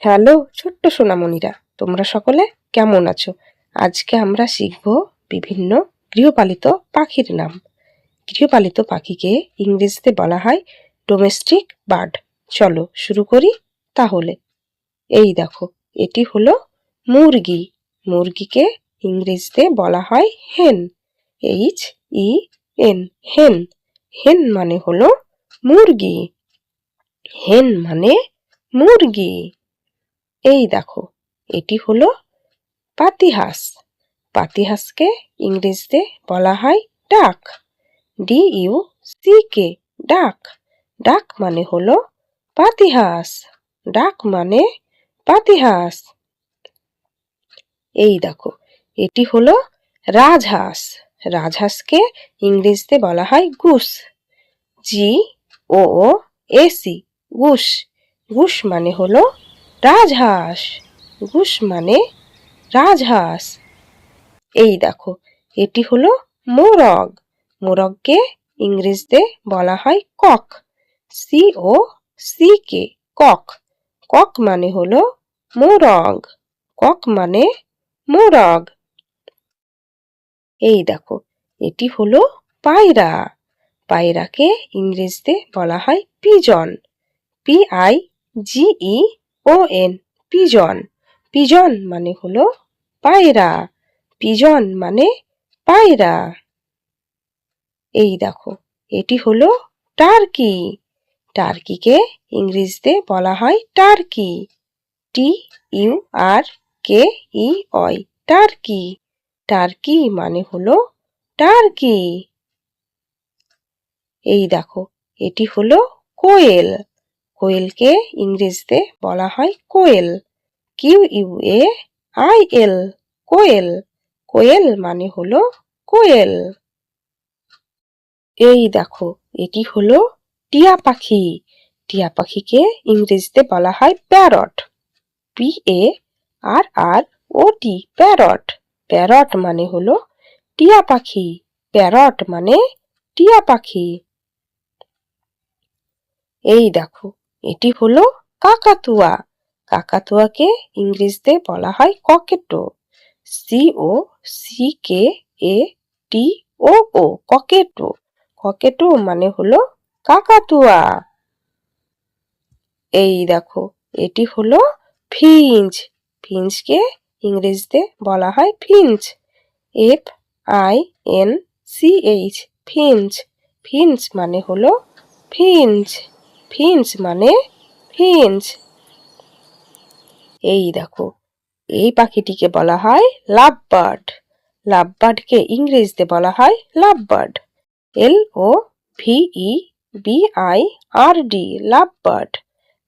Hello ছোট্ট সোনামণিরা, তোমরা সকলে কেমন আছো? আজকে আমরা শিখব বিভিন্ন গৃহপালিত পাখির নাম। গৃহপালিত পাখিকে ইংরেজিতে বলা হয় ডোমেস্টিক বার্ড। চলো শুরু করি তাহলে। এই দেখো, এটি হলো মুরগি। মুরগিকে ইংরেজিতে বলা হয় হেন। HEN, হেন। হেন মানে হলো মুরগি। হেন মানে মুরগি। এই দেখো, এটি হলো পাতিহাঁস। পাতিহাঁসকে ইংরেজিতে বলা হয় ডাক। DUCK, ডাক। ডাক মানে হলো পাতিহাঁস। ডাক মানে পাতিহাঁস। এই দেখো, এটি হলো রাজহাঁস। রাজহাঁসকে ইংরেজিতে বলা হয় গুস। GOOS, Goose. গুস মানে হলো রাজহাঁস। গুস মানে রাজহাঁস। এই দেখো, এটি হলো মোরগ। মোরগকে ইংরেজিতে বলা হয় কক। COCK, cock. কক মানে হলো মোরগ। কক মানে মোরগ। এই দেখো, এটি হলো পায়রা। পায়রাকে ইংরেজিতে বলা হয় পিজন। PIGEON, pigeon. পিজন মানে হলো পায়রা। পিজন মানে পায়রা। এই দেখো, এটি হলো টার্কি। টার্কিকে ইংরেজিতে বলা হয় টার্কি। TURKEY, turkey. টার্কি মানে হলো টার্কি। এই দেখো, এটি হলো কোয়েল। কোয়েলকে ইংরেজিতে বলা হয় কোয়েল। QUAIL, কোয়েল। কোয়েল মানে হলো কোয়েল। এই দেখো, এটি হলো টিয়া পাখি। টিয়া পাখিকে ইংরেজিতে বলা হয় প্যারট। PARROT, parrot. প্যারট মানে হলো টিয়া পাখি। প্যারট মানে টিয়া পাখি। এই দেখো, এটি হলো কাকাতুয়া। কাকাতুয়াকে ইংরেজিতে বলা হয় ককেটো। COCKATOO, ককেটো। ককেটো মানে হলো কাকাতুয়া। এই দেখো, এটি হলো ফিঞ্চ। ফিঞ্চকে ইংরেজিতে বলা হয় ফিঞ্চ। FINCH, Finch. ফিঞ্চ মানে হলো ফিঞ্চ। ফিঞ্চ মানে ফিঞ্চ। এই দেখো, এই পাখিটিকে বলা হয় লাভবার্ড। লাভবার্ডকে ইংরেজিতে বলা হয় লাভবার্ড। LOVEBIRD, lovebird.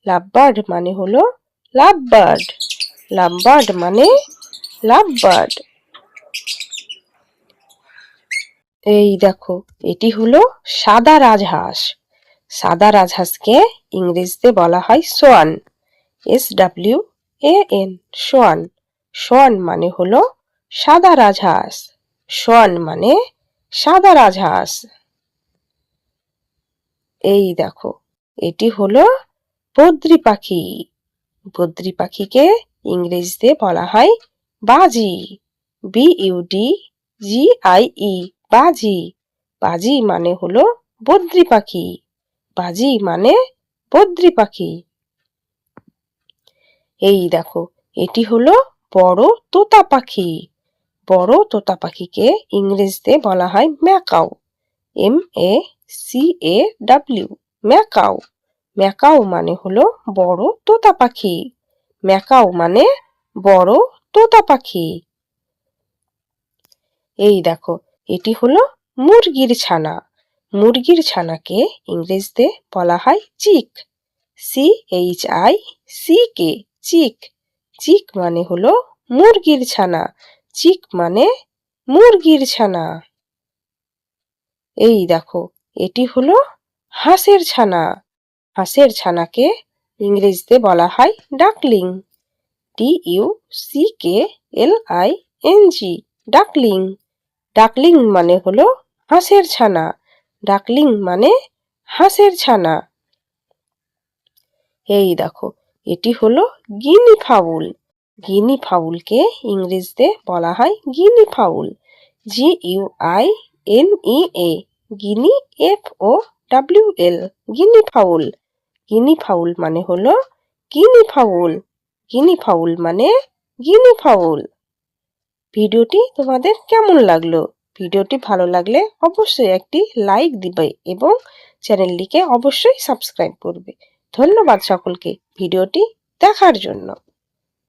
লাভবার্ড মানে হলো লাভবার্ড। লাভবার্ড মানে লাভবার্ড। এই দেখো, এটি হলো সাদা রাজহাঁস। সাদা রাজহাঁসকে ইংরেজিতে বলা হয় সোয়ান। SWAN, Schwann. সোয়ান মানে হলো সাদা রাজহাঁস। সোয়ান মানে সাদা রাজহাঁস। এই দেখো, এটি হলো বদ্রি পাখি। বদ্রি পাখিকে ইংরেজিতে বলা হয় বাজি। BUDGIE, বাজি। বাজি মানে হলো বদ্রি পাখি। বাজি মানে বদ্রি পাখি। এই দেখো, এটি হলো বড় তোতা পাখি। বড় তোতা পাখিকে ইংরেজিতে বলা হয় ম্যাকাও। MACAW, macaw. ম্যাকাও মানে হলো বড় তোতা পাখি। ম্যাকাও মানে বড় তোতা পাখি। এই দেখো, এটি হলো মুরগির ছানা। মুরগির ছানাকে ইংরেজিতে বলা হয় চিক। CHICK, চিক। চিক মানে হলো মুরগির ছানা। চিক মানে মুরগির ছানা। এই দেখো, এটি হলো হাঁসের ছানা। হাঁসের ছানাকে ইংরেজিতে বলা হয় ডাকলিং। DUCKLING, duckling. ডাকলিং মানে হলো হাঁসের ছানা। ডাকলিং মানে হাঁসের ছানা। এই দেখো, এটি হলো গিনি ফাউল। গিনি ফাউলকে ইংরেজিতে বলা হয় গিনি ফাউল। GUINEA, গিনি, FOWL, গিনি ফাউল। গিনি ফাউল মানে হলো গিনি ফাউল। গিনি ফাউল মানে গিনি ফাউল। ভিডিওটি তোমাদের কেমন লাগলো? ভিডিওটি ভালো লাগলে অবশ্যই একটি লাইক দিবে এবং চ্যানেলটিকে অবশ্যই সাবস্ক্রাইব করবে। ধন্যবাদ সকলকে ভিডিওটি দেখার জন্য।